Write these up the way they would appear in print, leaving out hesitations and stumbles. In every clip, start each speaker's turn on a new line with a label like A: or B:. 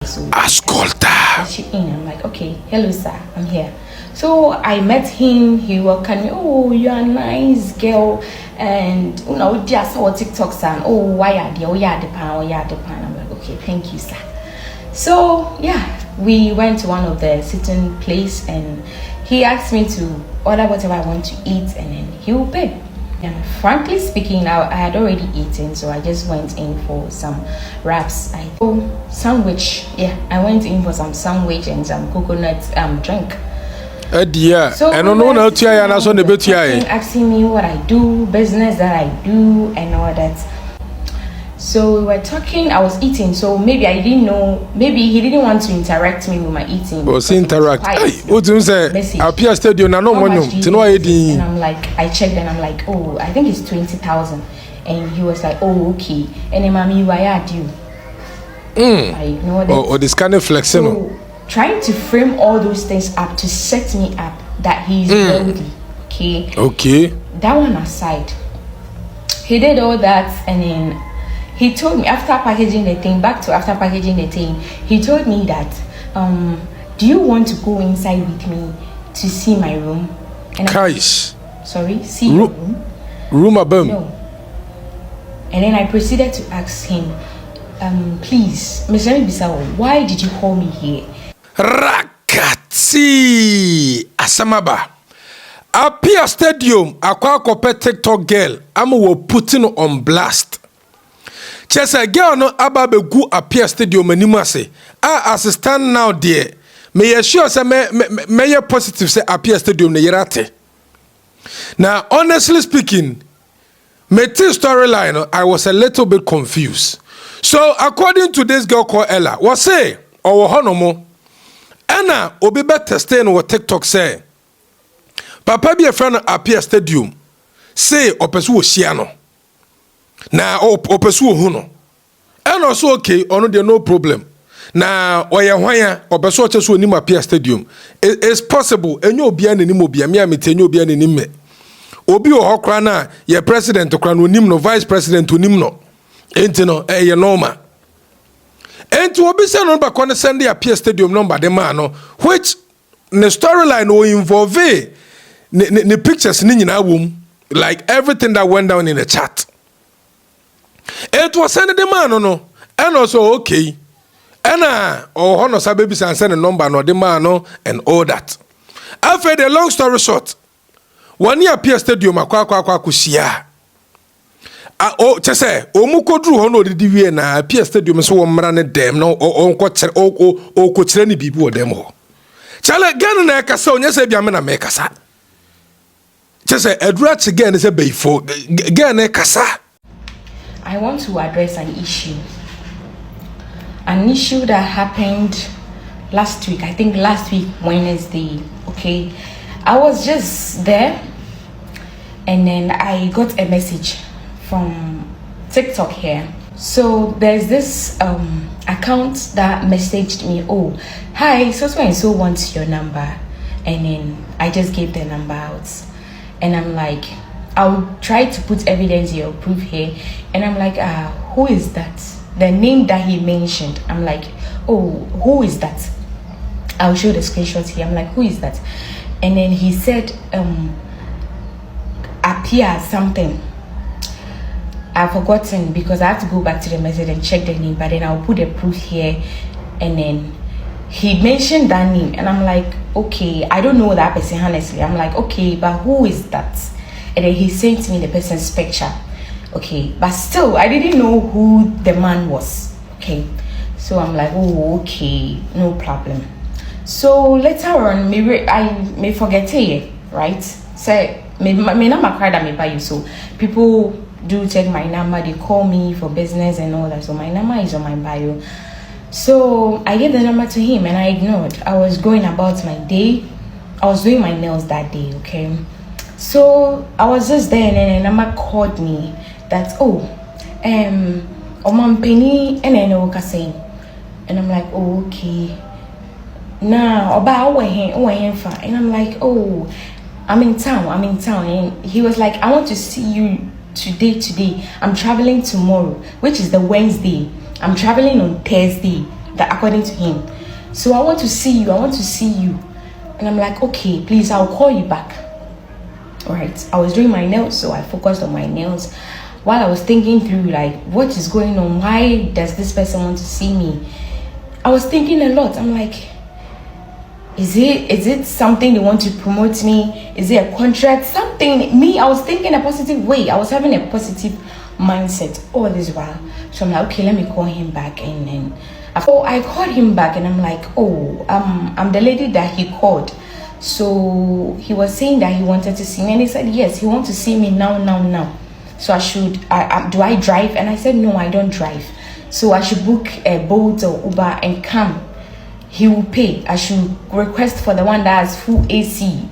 A: so
B: Ascolta.
A: I'm like, okay, hello sir, I'm here. So I met him, he welcomed me. Oh, you're a nice girl, and just saw TikToks and why are they? I'm like, okay, thank you, sir. So yeah, we went to one of the sitting place, and he asked me to order whatever I want to eat, and then he will pay. And frankly speaking, I had already eaten, so I just went in for some wraps. Sandwich. Yeah, I went in for some sandwich and some coconut drink.
B: Dear, so I don't know now.
A: Asking me what I do, business that I do, and all that. So we were talking. I was eating, so maybe I didn't know. Maybe he didn't want to interact me with my eating.
B: Interact. What do you say? Appiah Stadium. And
A: I'm like, I checked, and I'm like, oh, I think it's 20,000. And he was like, oh, okay. And then, mommy, why are you? I ignored it.
B: Or this kind of flexing.
A: So, trying to frame all those things up to set me up that he's wealthy.
B: Okay.
A: That one aside, he did all that, and then he told me after packaging the thing, he told me that, do you want to go inside with me to see my room? And see your room?
B: Room above?
A: No. And then I proceeded to ask him, please, Mr. Bisao, why did you call me here?
B: Ragazzi Asamaba Appiah Stadium akwa kope TikTok girl am putting on blast. Chesa girl no aba begu Appiah Stadium anim ase as stand now there me sure say me positive say Appiah Stadium ne yerate. Now honestly speaking, me storyline I was a little bit confused. So according to this girl called Ella, what say or honomo Anna obi better stay on TikTok say papa be a friend of Appiah Stadium say opesu osiano na opesu ohuno and also okay ono there no problem na oye hwan opesu ochesu onim Appiah Stadium it's possible enyo obi anenim obi me ametenyo obi anenim me obi o hokra na ye president okra no onim no vice president onim no enti no ye normal. And to be sent on back on the Sunday Appiah Stadium number the man which the storyline will involve the pictures in our womb, like everything that went down in the chat. It was sent the man and also okay. And honor babies and send a number no the man and all that. After the long story short, one year Appiah Stadium akwa kusia. Chese omukodru hono de wie na Appiah Stadium so womra ne dem no onko kire ni bibi wo dem ho chale Ghana na kasa onye se bia me na me kasa chese edura che Ghana se beifo Ghana kasa.
A: I want to address an issue that happened last week. I think last week Wednesday. Okay, I was just there, and then I got a message from TikTok here. So there's this account that messaged me, oh, hi, so and so wants your number. And then I just gave the number out. And I'm like, I'll try to put evidence or proof here. And I'm like, who is that? The name that he mentioned. I'm like, oh, who is that? I'll show the screenshots here. I'm like, who is that? And then he said, Appiah something. I've forgotten because I have to go back to the message and check the name, but then I'll put the proof here. And then he mentioned that name, and I'm like, okay, I don't know that person honestly. I'm like, okay, but who is that? And then he sent me the person's picture. Okay, but still I didn't know who the man was. Okay, so I'm like, oh, okay, no problem. So later on, I may forget it, right? So me number card that me buy you, so people do check my number, they call me for business and all that, so my number is on my bio. So I gave the number to him and I ignored. I was going about my day. I was doing my nails that day, okay? So I was just there, and then a number called me that, oh, Oman Penny and then saying, and I'm like, oh, okay. Now about and I'm like, oh, I'm in town. And he was like, I want to see you today. I'm traveling tomorrow, which is the Wednesday. I'm traveling on Thursday. that according to him. So I want to see you. And I'm like, okay, please, I'll call you back. All right. I was doing my nails, so I focused on my nails while I was thinking through, like, what is going on? Why does this person want to see me? I was thinking a lot. I'm like, is it something they want to promote me? Is it a contract? Something. Me, I was thinking a positive way. I was having a positive mindset all this while. So I'm like, okay, let me call him back. And then I called him back, and I'm like, oh, I'm the lady that he called. So he was saying that he wanted to see me, and he said yes, he wants to see me now. So do I drive? And I said no, I don't drive. So I should book a Bolt or Uber and come. He will pay. I should request for the one that has full AC.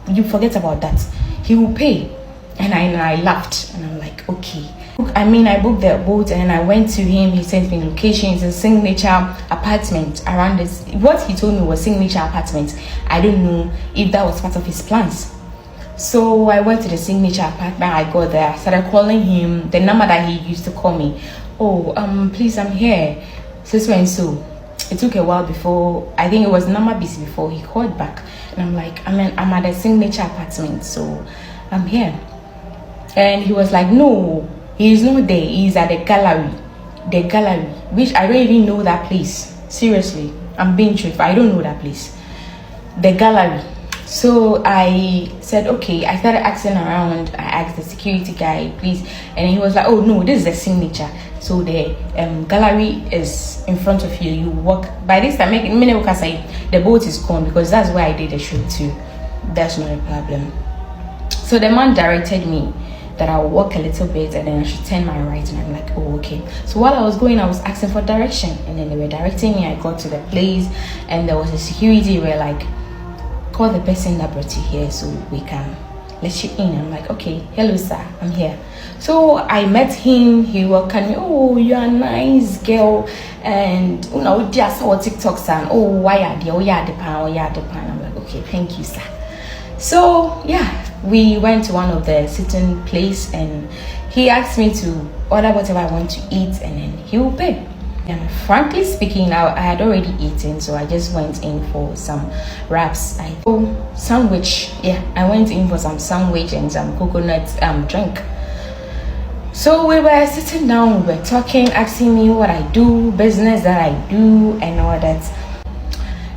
A: You forget about that. He will pay. And I laughed, and I'm like, okay. I booked the boat, and I went to him. He sent me locations, a signature apartment around this. What he told me was signature apartment. I don't know if that was part of his plans. So I went to the signature apartment. I got there. I started calling him, the number that he used to call me. Oh, please, I'm here. So and so. It took a while before, I think it was number busy before he called back. And I'm like, I'm at the signature apartment, so I'm here. And he was like, no, he's not there. He's at the gallery, which I don't even know that place. Seriously, I'm being truthful. I don't know that place. The gallery. So I said, okay. I started asking around. I asked the security guy, please, and he was like, oh no, this is the signature. So the gallery is in front of you. You walk. By this time, the boat is gone, because that's where I did the shoot too. That's not a problem. So the man directed me that I'll walk a little bit, and then I should turn my right. And I'm like, oh, okay. So while I was going, I was asking for direction, and then they were directing me. I got to the place, and there was a security where like, call the person that brought you here so we can let you in. I'm like, okay, hello sir, I'm here. So I met him. He welcomed me. Oh, you're a nice girl, and you know, just our TikToks, and oh, why are the pan? I'm like, okay, thank you sir. So yeah, we went to one of the sitting place, and he asked me to order whatever I want to eat, and then he will pay. And frankly speaking, I had already eaten, so I just went in for some wraps. Sandwich. Yeah, I went in for some sandwich and some coconut drink. So we were sitting down, we were talking, asking me what I do, business that I do, and all that.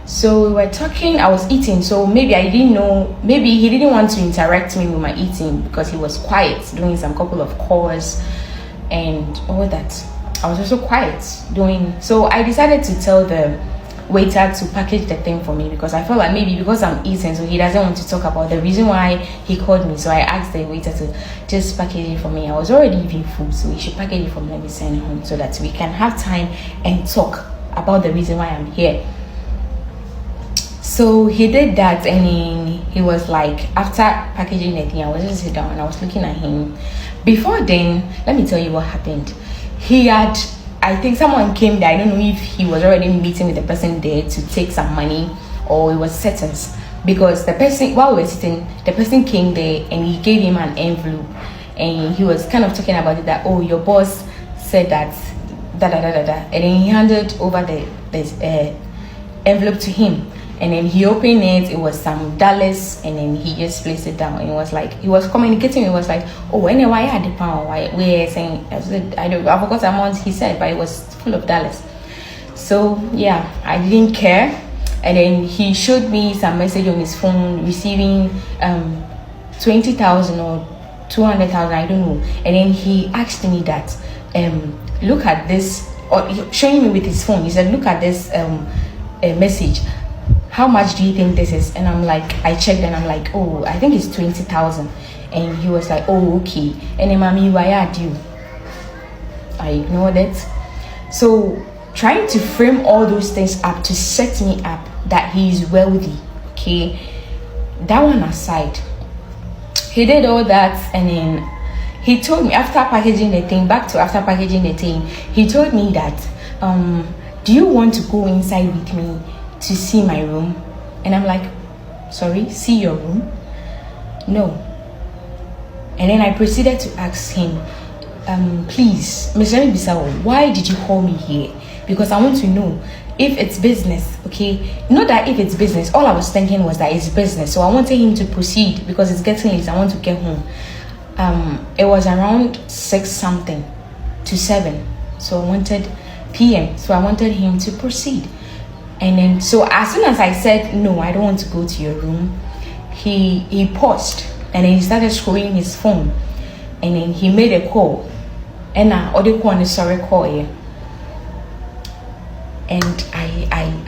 A: So we were talking. I was eating, so maybe I didn't know. Maybe he didn't want to interact me with my eating because he was quiet, doing some couple of calls and all that. I was also quiet doing. So I decided to tell the waiter to package the thing for me, because I felt like maybe because I'm eating, so he doesn't want to talk about the reason why he called me. So I asked the waiter to just package it for me. I was already eating food, so he should package it for me and send it home, so that we can have time and talk about the reason why I'm here. So he did that, and he was like, after packaging the thing, I was just sitting down and I was looking at him. Before then, let me tell you what happened. I think someone came there. I don't know if he was already meeting with the person there to take some money, or it was settings, because the person, while we were sitting, the person came there and he gave him an envelope, and he was kind of talking about it, that, oh, your boss said that and then he handed over the envelope to him. And then he opened it. It was some dollars, and then he just placed it down. And it was like he was communicating. It was like, oh, anyway, I had the pound. We're saying, I forgot the amount he said, but it was full of dollars. So yeah, I didn't care. And then he showed me some message on his phone receiving 20,000 or 200,000, I don't know. And then he asked me that, look at this, or showing me with his phone. He said, look at this message. How much do you think this is? And I'm like, I checked, and I'm like, oh, I think it's 20,000. And he was like, oh, okay. And then, mommy, why are you? I ignored it. So trying to frame all those things up to set me up that he is wealthy. Okay, that one aside, he did all that, and then he told me after packaging the thing, he told me that, do you want to go inside with me to see my room? And I'm like, sorry, see your room? No. And then I proceeded to ask him, please, Mr. Bisawo, why did you call me here? Because I want to know, if it's business, okay, not that if it's business, all I was thinking was that it's business. So I wanted him to proceed because it's getting late. I want to get home. It was around 6 something to 7. So I wanted PM. So I wanted him to proceed. And then, so as soon as I said, no, I don't want to go to your room, he paused and then he started scrolling his phone. And then he made a call. And I ordered call and sorry call here. And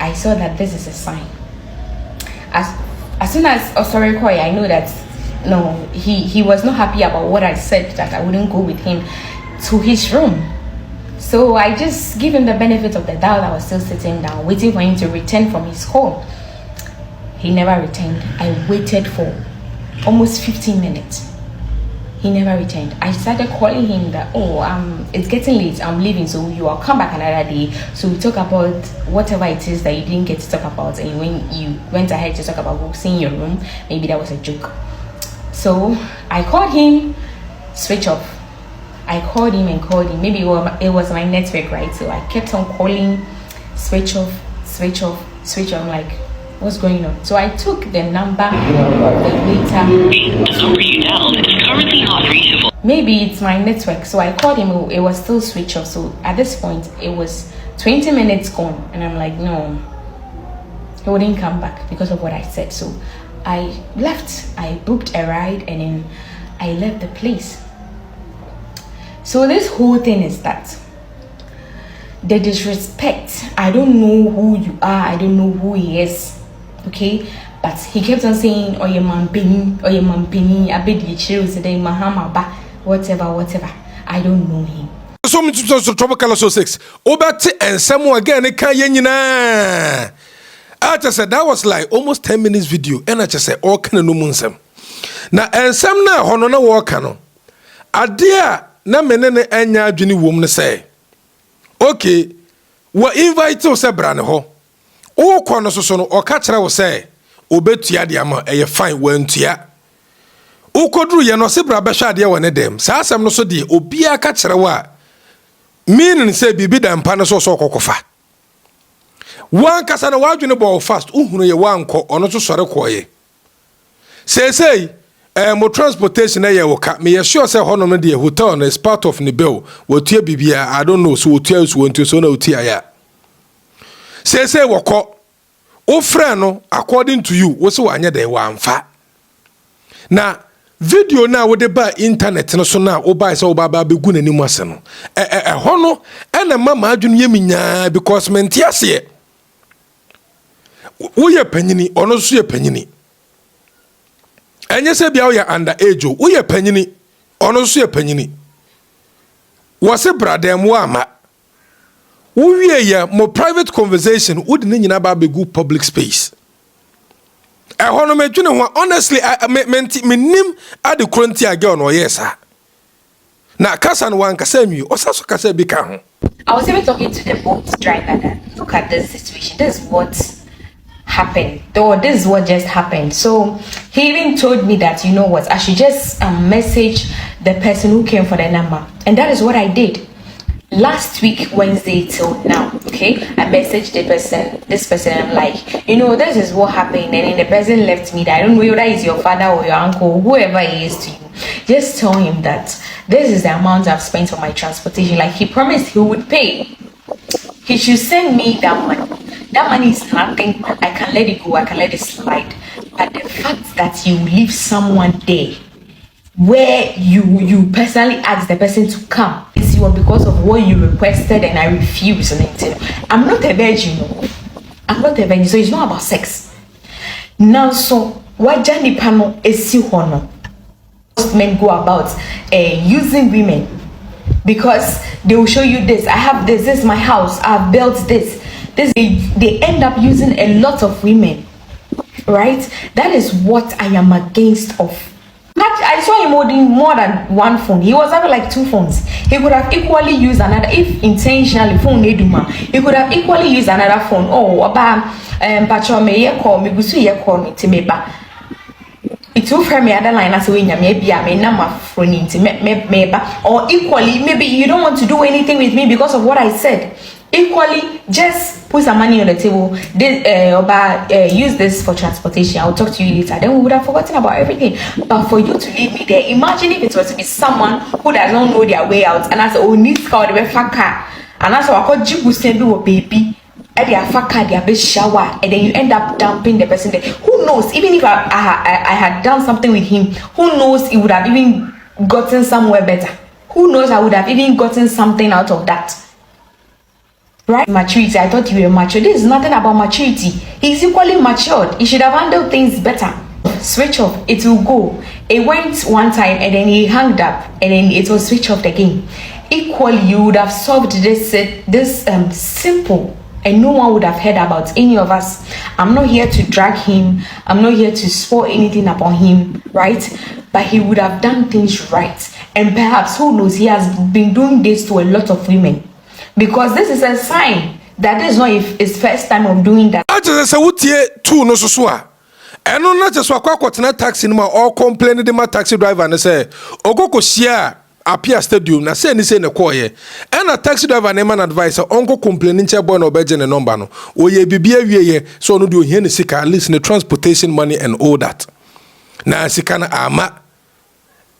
A: I saw that this is a sign. As soon as sorry call here, I know that no, he was not happy about what I said, that I wouldn't go with him to his room. So I just give him the benefit of the doubt. I was still sitting down, waiting for him to return from his call. He never returned. I waited for almost 15 minutes. He never returned. I started calling him that, it's getting late, I'm leaving, so you will come back another day. So we talk about whatever it is that you didn't get to talk about, and when you went ahead to talk about seeing your room, maybe that was a joke. So I called him, switch off. I called him and called him. Maybe it was my network, right? So I kept on calling, switch off, switch off, switch off. I'm like, what's going on? So I took the number of the waiter. The number you dialed is currently not reachable. Maybe it's my network. So I called him. It was still switch off. So at this point, it was 20 minutes gone. And I'm like, no, he wouldn't come back because of what I said. So I left. I booked a ride and then I left the place. So this whole thing is that the disrespect. I don't know who you are. I don't know who he is. Okay? But he kept on saying, oh, your man Penny, I bet you chill today, Mahama, whatever. I don't know him.
B: So me to trouble color so 6. Obati and someone again, they can't yenina. I just said that was like almost 10 minutes video. And I just said, all can no munsem. Now, and some now, honor walk cano. Adia. Na menene enya adwini wom ne say okay wa invite o se bra ne ho o kɔ no so no o ka kire wo say obetua de ama eye fine wantua o koduru ye no se bra be hwa de wo ne dem sa asem no so de obia ka kire wa meaning say bibi da mpa ne so so kokofa wan kasa na wadwini bo fast uhunu ye wankɔ ɔno so sɔre kɔye say mo transportation na ye woka me sure say hono no de hotel is part of the bill wotua bibia I don't know so wotua so wontu so na wotua ya say wokɔ o friend no according to you wo se wanye de wamfa na video na wo de ba internet no so na wo ba say wo ba begu nanim ase no hono ena mama adwunu yeminyaa because menti ase wo ye panyini ono so ye panyini enye se bia wo ya under age wo ye panyini ono so ye panyini wo se bradem wo ama wo wie ya mo private conversation wo de nyina ba begu public space hono medwene ho honestly me nim ade kronti age no yesa na kasa no wan kasa mi osaso kasa bi ka ho.
A: I was even talking to the boat driver that look at this situation, this is what happened, or this is what just happened. So he even told me that, you know what, I should just message the person who came for the number, and that is what I did last week Wednesday till now. Okay, I messaged this person and I'm like, you know, this is what happened, and then the person left me that I don't know whether it's your father or your uncle, whoever he is to you, just tell him that this is the amount I've spent on my transportation. Like, he promised he would pay. He should send me that money. That money is nothing. I can let it go. I can let it slide. But the fact that you leave someone there where you personally asked the person to come is because of what you requested and I refused. I'm not a virgin. No. I'm not a virgin. So it's not about sex. Now, so what Johnny Pano is hono. Most men go about using women because they will show you this. I have this. This is my house. I've built this. They end up using a lot of women, right? That is what I am against of. I saw him holding more than one phone. He was having like 2 phones. He could have equally used another, if intentionally phone neduma. He could have equally used another phone. Oh, about patron me call me, gusu ye call me timeba. It's too for me other line as when maybe I may number phone into me or equally maybe you don't want to do anything with me because of what I said. Equally, just put some money on the table. Use this for transportation. I'll talk to you later. Then we would have forgotten about everything. But for you to leave me there, imagine if it was to be someone who does not know their way out, and I said, "Oh, need car, the car," and I said, "I call Jibu send you a baby." At their car, their best shower, and then you end up dumping the person there. Who knows? Even if I had done something with him, who knows? He would have even gotten somewhere better. Who knows? I would have even gotten something out of that. Right? Maturity. I thought you were mature. This is nothing about maturity. He's equally matured. He should have handled things better. Switch off. It will go. It went one time and then he hung up and then it was switch off again. Equally, you would have solved this simple, and no one would have heard about any of us. I'm not here to drag him. I'm not here to spoil anything upon him, right? But he would have done things right. And perhaps, who knows, he has been doing this to a lot of women. Because this is a sign that this is not his first time of doing that.
B: I just say what ye two no so. And not just what taxi no or complain the my taxi driver and say Ogoko share Appiah Stadium na say ni say na call ye. And a taxi driver name an advisor onko complaining che boy no beje ne number no. Oye bibia wie ye so no do here ni sika at least the transportation money and all that. Na sika na ama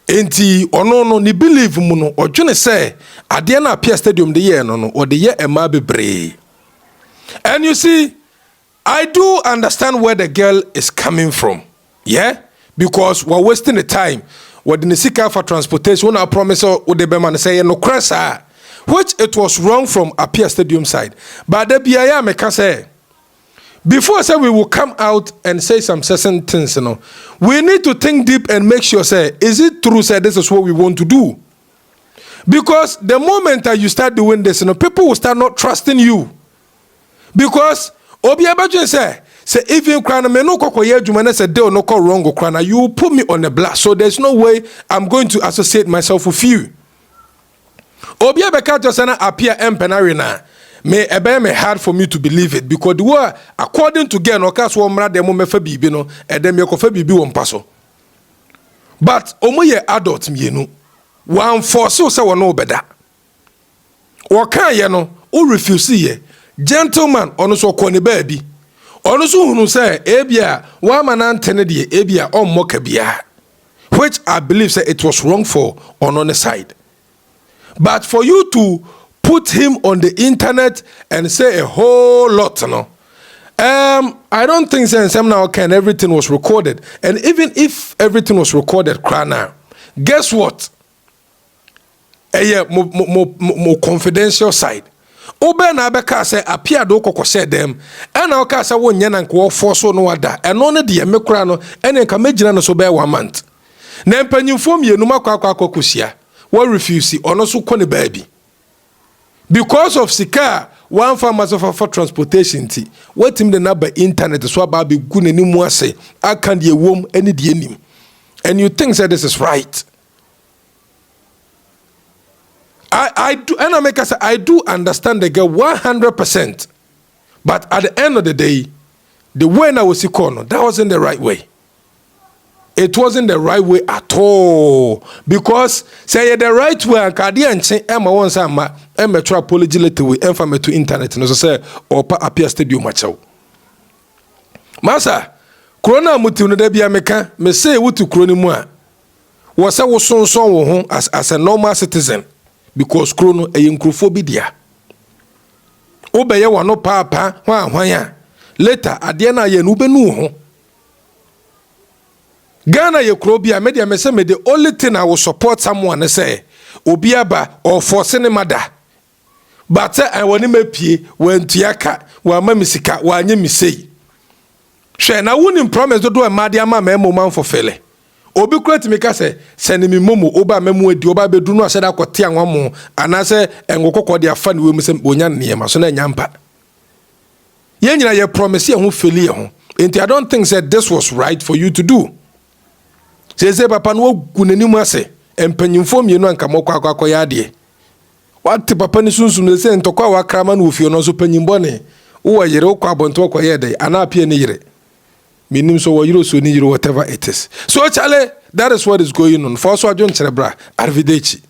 B: enti ono no ni believe mu no odwene say ade na Appiah Stadium de ye no no o de ye ema bebre. And you see, I do understand where the girl is coming from. Yeah? Because we're wasting the time. What the sika for transportation when I promise with the man say no cressa, which it was wrong from Appiah Stadium side. But the BIA me can say before I say we will come out and say some certain things, you know, we need to think deep and make sure, say, is it true, say, this is what we want to do? Because the moment that you start doing this, you know, people will start not trusting you. Because, Obi Abajun say, even crana me no kokoye jumane say they no call wrong crana, you put me on the blast. So there's no way I'm going to associate myself with you. Obi Abeka just say na Appiah empenarina. May me hard for me to believe it because the word according to Gen okas wo mra dem me fa bibi no edem ye ko fa bibi wo mpaso. But omoye adult mienu wan force say wo no beda. Wo kan ye no o refuse ye gentleman ono so ko ne baabi. Ono so hunu say ebia wa manantene de ebia ommoka bia, which I believe say it was wrong for on the side. But for you to put him on the internet and say a whole lot, no. I don't think everything was recorded. And even if everything was recorded, guess what? More confidential side. Obe na abeka say Appiah do koko say them. And na oka say won yana nko force no ada. And no de me kura no ene nka megina no so be 1 month. Na mpanyimfo mienu makwa kokosia. What refuse ono so ko ne baabi. Because of sika one farmers for transportation tea. What him the number internet so about be good any more say I can't ye womb any dim. And you think that this is right. I do and I make us I do understand the girl 100%. But at the end of the day, the way I was corner, that wasn't the right way. It wasn't the right way at all. Because say the right way and Cardian Emma once Emma try apology letter with infamy to internet and so say or Appiah Stadium macho. Masa, Corona mutu no debia meka, me say what to crony moi. Was I was so as a normal citizen because chrono a incrophobia. Obey one no papa, why later Adiana Yenubenu. Ghana ye krobia media me say me the only thing I will support someone say obiaba or for cinemada. But I want me pie when tiaka wa mamisika wa anye mi sei. Hwe na woni promise do do ma dia ma memo man for fele. Obi kreti me ka say send me momo oba memo adi oba bedu no aseda kwete anwa mo anase engokokọ dia fa ne we mu se onya ne ma so na nyampa. Ye nyina ye promise ye ho fele ye ho. Enti I don't think that this was right for you to do. Say papa no gunani mu ase empanyimfo mienu anka mokọ akọ ade. What papa ni sunsun say ntokwa wa krama no ofie no so panyimbo ne wo yere okọ abonto okọ ye de ana Appiah ne yere. Minim so wo yiro so ni yiro whatever it is. So chale that is what is going on. For so adwon kyere bra. Arrivederci.